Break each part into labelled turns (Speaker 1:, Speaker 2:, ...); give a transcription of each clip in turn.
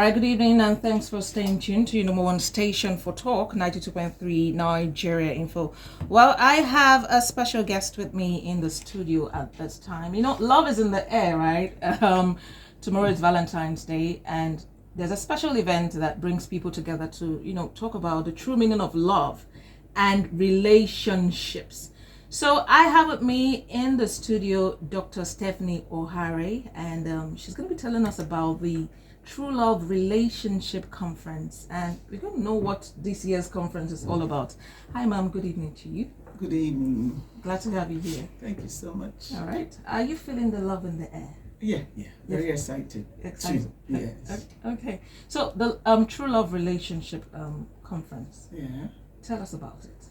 Speaker 1: right, good evening and thanks for staying tuned to your number one station for talk, 92.3 Nigeria Info. Well, I have a special guest with me in the studio at this time. You know, love is in the air, right? Tomorrow is Valentine's Day, and there's a special event that brings people together to, talk about the true meaning of love and relationships. So I have with me in the studio Dr. Stephanie Oarhe, and she's going to be telling us about the True Love Relationship Conference, and we're going to know what this year's conference is all about. Hi, ma'am. Good evening to you.
Speaker 2: Good evening.
Speaker 1: Glad to have you here.
Speaker 2: Thank you so much.
Speaker 1: All right. Are you feeling the love in the air?
Speaker 2: Yeah. Very excited.
Speaker 1: Excited.
Speaker 2: Yes.
Speaker 1: Okay. So the True Love Relationship Conference.
Speaker 2: Yeah.
Speaker 1: Tell us about it.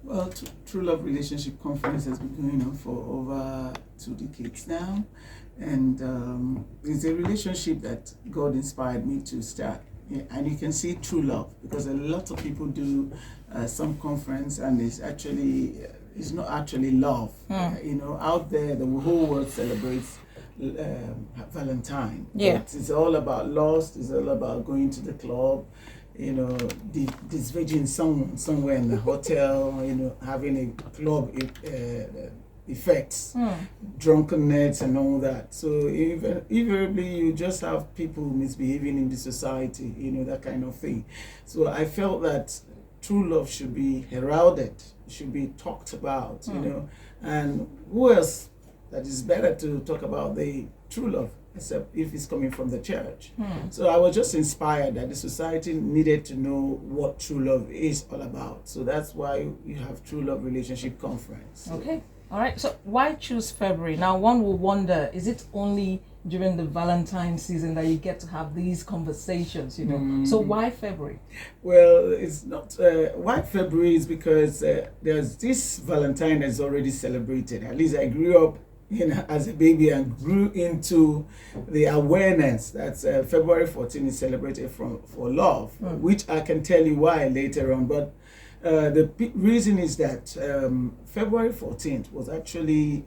Speaker 2: Well, True Love Relationship Conference has been going on for over 2 decades now. And it's a relationship that God inspired me to start. Yeah, and you can see true love, because a lot of people do some conference and it's not actually love. Out there, the whole world celebrates Valentine.
Speaker 1: Yeah.
Speaker 2: But it's all about lust, it's all about going to the club, disvirgin someone somewhere in the hotel, having a club effects, drunkenness and all that. So invariably you just have people misbehaving in the society, that kind of thing. So I felt that true love should be heralded, should be talked about, and who else that is better to talk about the true love except if it's coming from the church. So I was just inspired that the society needed to know what true love is all about. So that's why you have True Love Relationship Conference.
Speaker 1: Okay. All right. So why choose February? Now, one will wonder, is it only during the Valentine season that you get to have these conversations, So why February?
Speaker 2: Well, it's not. Why February is because there's this Valentine that's already celebrated. At least I grew up as a baby and grew into the awareness that February 14th is celebrated for love, which I can tell you why later on. But the reason is that February 14th was actually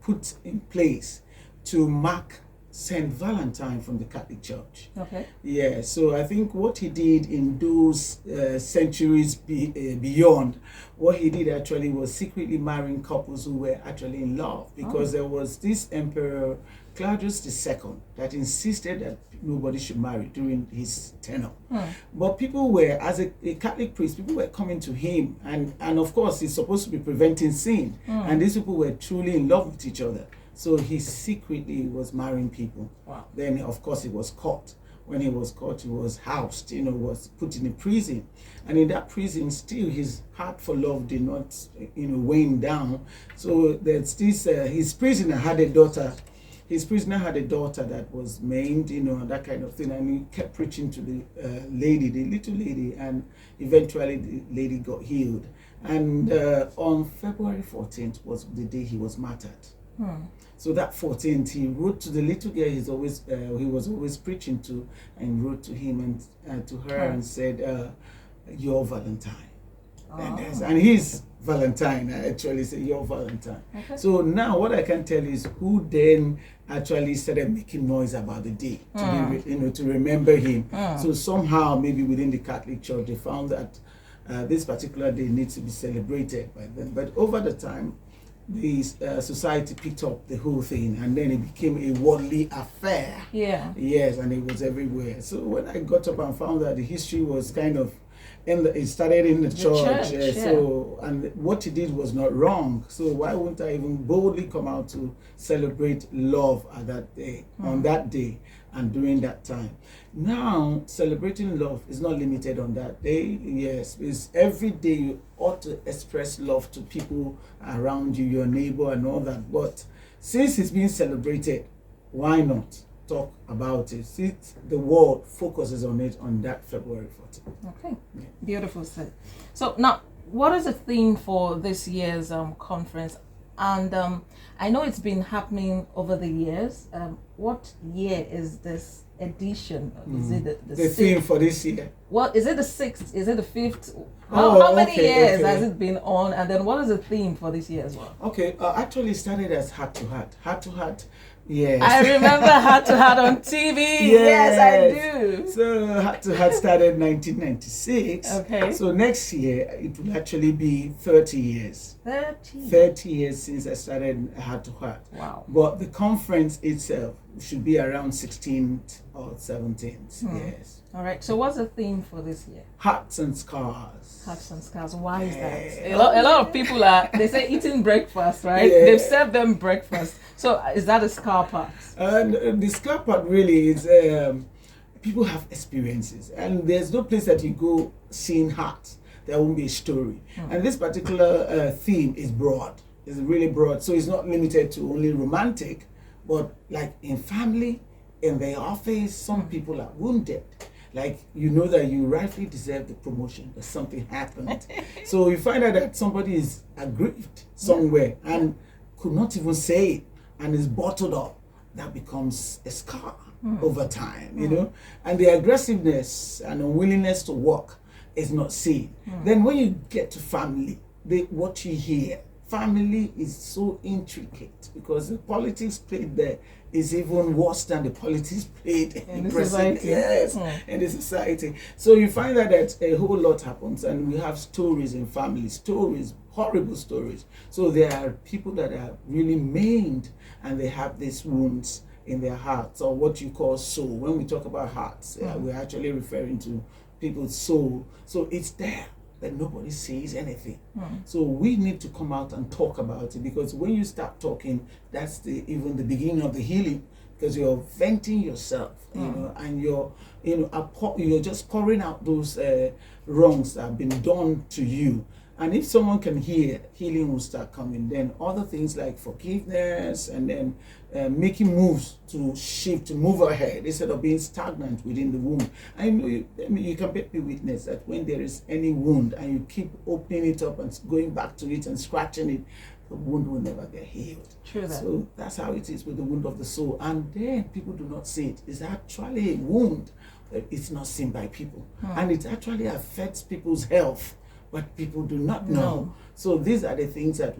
Speaker 2: put in place to mark Saint Valentine from the Catholic Church.
Speaker 1: Okay.
Speaker 2: Yeah, so I think what he did in those centuries beyond, what he did actually was secretly marrying couples who were actually in love, because there was this Emperor Claudius II that insisted that nobody should marry during his tenure. But people were, as a Catholic priest, people were coming to him, and of course he's supposed to be preventing sin, and these people were truly in love with each other. So he secretly was marrying people.
Speaker 1: Wow.
Speaker 2: Then, of course, he was caught. When he was caught, he was housed, was put in a prison. And in that prison, still his heart for love did not, wane down. So there's this, his prisoner had a daughter. His prisoner had a daughter that was maimed, that kind of thing. And he kept preaching to the the little lady, and eventually the lady got healed. And on February 14th was the day he was martyred. So that 14th, he wrote to the little girl he was always preaching to, and wrote to him and to her and said, "Your Valentine." And his Valentine, I actually said, "Your Valentine." Okay. So now what I can tell is who then actually started making noise about the day to remember him. So somehow, maybe within the Catholic Church, they found that this particular day needs to be celebrated by them. But over the time, the society picked up the whole thing, and then it became a worldly affair.
Speaker 1: Yeah.
Speaker 2: Yes, and it was everywhere. So when I got up and found that the history was kind of, it started in the church. So, and what he did was not wrong. So why wouldn't I even boldly come out to celebrate love at that day, on that day, and during that time? Now, celebrating love is not limited on that day. Yes, it's every day you ought to express love to people around you, your neighbor and all that. But since it's being celebrated, why not talk about it? Since the world focuses on it on that February 14th.
Speaker 1: Okay, yeah. Beautiful said. So now, what is the theme for this year's conference? And I know it's been happening over the years. What year is this edition? Is it the
Speaker 2: theme for this year?
Speaker 1: Well, is it the 6th? Is it the 5th? How many years has it been on? And then what is the theme for this year as well?
Speaker 2: Okay, actually it started as heart to heart. Heart to heart Yes.
Speaker 1: I remember Heart to Heart on TV. Yes, I do.
Speaker 2: So Heart to Heart started 1996.
Speaker 1: Okay.
Speaker 2: So next year it will actually be 30 years. 30 years since I started Heart to Heart.
Speaker 1: Wow.
Speaker 2: But the conference itself should be around 16th or 17th. Yes.
Speaker 1: All right. So what's the theme for this year?
Speaker 2: Hearts and Scars.
Speaker 1: Hearts and Scars. Why is that? A lot of people they say eating breakfast, right?
Speaker 2: Yeah.
Speaker 1: They've served them breakfast. So is that a scar part?
Speaker 2: And the scar part really is people have experiences, and there's no place that you go seeing hearts there won't be a story. And this particular theme is broad. It's really broad, so it's not limited to only romantic, but like in family, in the office, some people are wounded. Like, you know that you rightly deserve the promotion, that something happened. So you find out that somebody is aggrieved somewhere and could not even say it and is bottled up. That becomes a scar over time, you know. And the aggressiveness and unwillingness to work is not seen. Then when you get to family, what you hear, family is so intricate because the politics played there is even worse than the politics played in the society. Yes, in the society. So you find that a whole lot happens, and we have stories in family, stories, horrible stories. So there are people that are really maimed, and they have these wounds in their hearts, or what you call soul. When we talk about hearts, we're actually referring to people's soul. So it's there, but nobody says anything. So we need to come out and talk about it, because when you start talking, that's even the beginning of the healing, because you're venting yourself, you know, and you're just pouring out those wrongs that have been done to you. And if someone can hear, healing will start coming. Then other things like forgiveness, and then making moves to shift, to move ahead instead of being stagnant within the wound. I know you can be witness that when there is any wound and you keep opening it up and going back to it and scratching it, the wound will never get healed.
Speaker 1: True that.
Speaker 2: So that's how it is with the wound of the soul. And then people do not see it. It's actually a wound. It's not seen by people. And it actually affects people's health, but people do not know. So these are the things that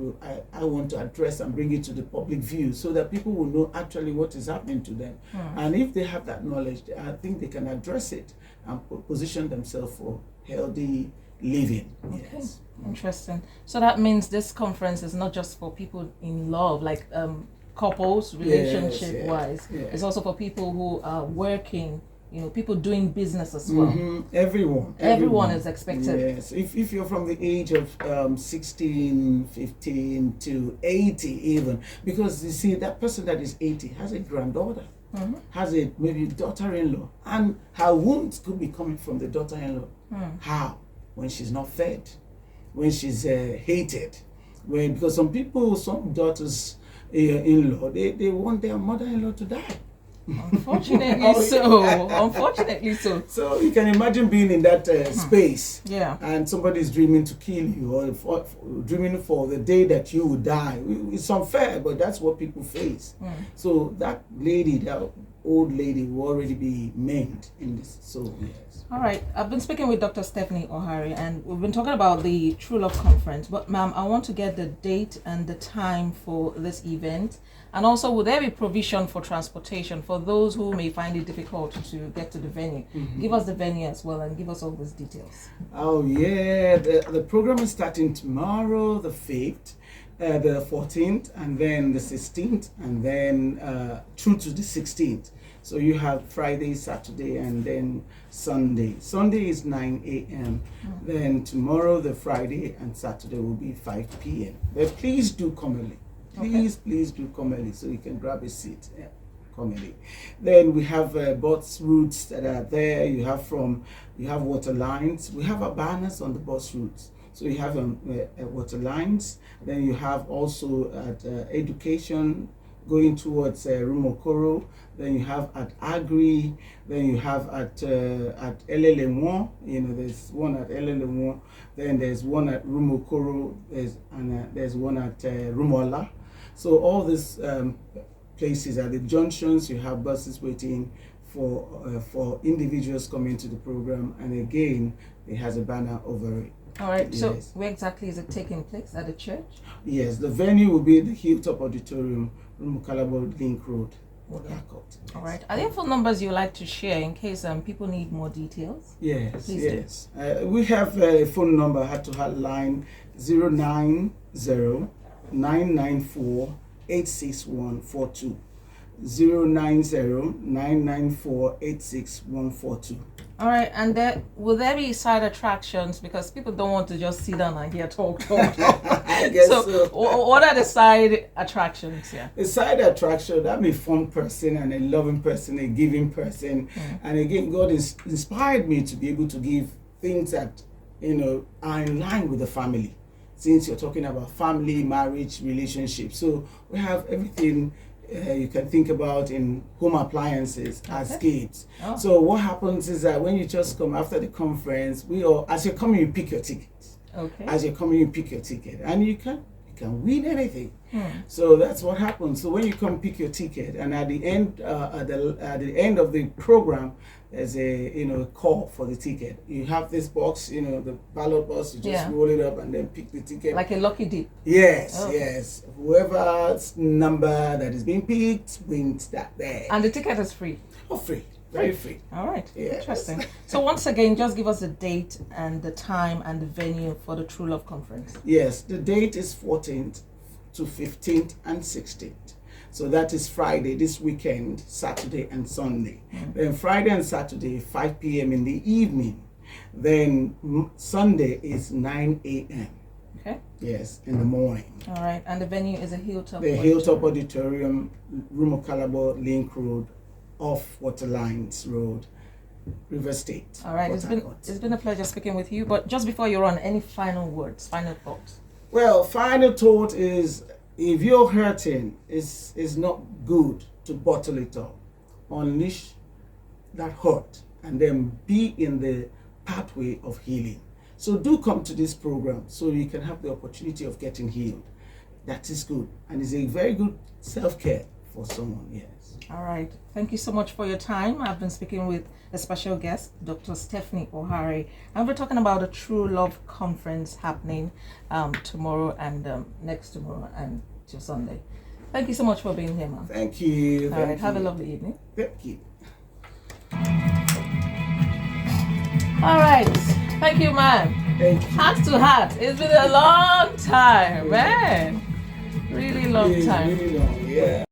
Speaker 2: I want to address and bring it to the public view, so that people will know actually what is happening to them. And if they have that knowledge, I think they can address it and position themselves for healthy living.
Speaker 1: Okay.
Speaker 2: Yes.
Speaker 1: Interesting. So that means this conference is not just for people in love, like couples, relationship wise.
Speaker 2: Yes.
Speaker 1: It's also for people who are working, you know, people doing business as well.
Speaker 2: Everyone
Speaker 1: is expected.
Speaker 2: Yes. If you're from the age of 16, 15 to 80 even, because you see, that person that is 80 has a granddaughter, has a maybe daughter-in-law, and her wounds could be coming from the daughter-in-law. How? When she's not fed, when she's hated, because some daughters-in-law, they want their mother-in-law to die.
Speaker 1: Unfortunately so.
Speaker 2: So you can imagine being in that space,
Speaker 1: and
Speaker 2: somebody is dreaming to kill you, or dreaming for the day that you will die. It's unfair, but that's what people face. So that lady, that old lady, will already be maimed in this. So yes.
Speaker 1: All right, I've been speaking with Dr. Stephanie Oarhe, and we've been talking about the True Love Conference. But ma'am, I want to get the date and the time for this event. And also, would there be provision for transportation for those who may find it difficult to get to the venue? Give us the venue as well, and give us all those details.
Speaker 2: Oh yeah, the program is starting tomorrow, the 5th, the 14th, and then the 16th, and then through to the 16th. So you have Friday, Saturday, and then Sunday. Sunday is 9 a.m. Then tomorrow, the Friday and Saturday will be 5 p.m. But please do come early. Please do come early so you can grab a seat. Come early. Then we have bus routes that are there. You have water lines. We have our banners on the bus routes. So you have water lines. Then you have also at education, going towards Rumokoro. Then you have at Agri. Then you have at Elelemon. You know, there's one at Elelemon. Then there's one at Rumokoro. There's one at Rumola. So all these places are the junctions. You have buses waiting for individuals coming to the program, and again, it has a banner over it.
Speaker 1: All right. So where exactly is it taking place? At the church?
Speaker 2: Yes, the venue will be the Hilltop Auditorium, Rumukalabo Link Road, Port Harcourt.
Speaker 1: All right. Are there phone numbers you'd like to share in case people need more details?
Speaker 2: Yes,
Speaker 1: Please
Speaker 2: yes. We have a phone number, heart-to-heart line 090-994-86142. 090-994-86142.
Speaker 1: All right, and will there be side attractions, because people don't want to just sit down and hear talk.
Speaker 2: I guess so.
Speaker 1: What are the side attractions? Yeah.
Speaker 2: A side attraction, I'm a fun person and a loving person, a giving person. And again, God is inspired me to be able to give things that, are in line with the family. Since you're talking about family, marriage, relationship. So we have everything you can think about in home appliances as kids.
Speaker 1: Oh.
Speaker 2: So what happens is that when you just come after the conference, as you're coming, you pick your ticket.
Speaker 1: Okay.
Speaker 2: As you're coming, you pick your ticket, and you can win anything. So that's what happens. So when you come pick your ticket, and at the end at the end of the program, there's a call for the ticket. You have this box, the ballot box. You just roll it up and then pick the ticket.
Speaker 1: Like a lucky dip.
Speaker 2: Yes, yes. Whoever's number that is being picked wins that day.
Speaker 1: And the ticket is free.
Speaker 2: Oh, free. Very free.
Speaker 1: All right.
Speaker 2: Yes.
Speaker 1: Interesting. So once again, just give us the date and the time and the venue for the True Love Conference.
Speaker 2: Yes, the date is 14th to 15th and 16th. So that is Friday, this weekend, Saturday and Sunday. Then Friday and Saturday, 5 p.m. in the evening. Then Sunday is 9 a.m.
Speaker 1: Okay.
Speaker 2: Yes, in the morning.
Speaker 1: All right. And the venue is a Hilltop.
Speaker 2: The Hilltop Auditorium, Rumukalabo Link Road, off Waterlines Road, River State.
Speaker 1: All right.
Speaker 2: Port Harcourt.
Speaker 1: It's been a pleasure speaking with you. But just before you run, any final words, final thoughts?
Speaker 2: Well, final thought is, if you're hurting, it's not good to bottle it up. Unleash that hurt and then be in the pathway of healing. So do come to this program so you can have the opportunity of getting healed. That is good, and it's a very good self-care for someone. Yes.
Speaker 1: All right. Thank you so much for your time. I've been speaking with a special guest, Dr. Stephanie Oarhe, and we're talking about a True Love Conference happening tomorrow and next tomorrow and till Sunday. Thank you so much for being here, ma'am.
Speaker 2: Thank you.
Speaker 1: All right. Have a lovely evening.
Speaker 2: Thank you.
Speaker 1: All right. Thank you, man.
Speaker 2: Thank you.
Speaker 1: Heart to heart. It's been a long time, man. Really long time.
Speaker 2: Really long, yeah.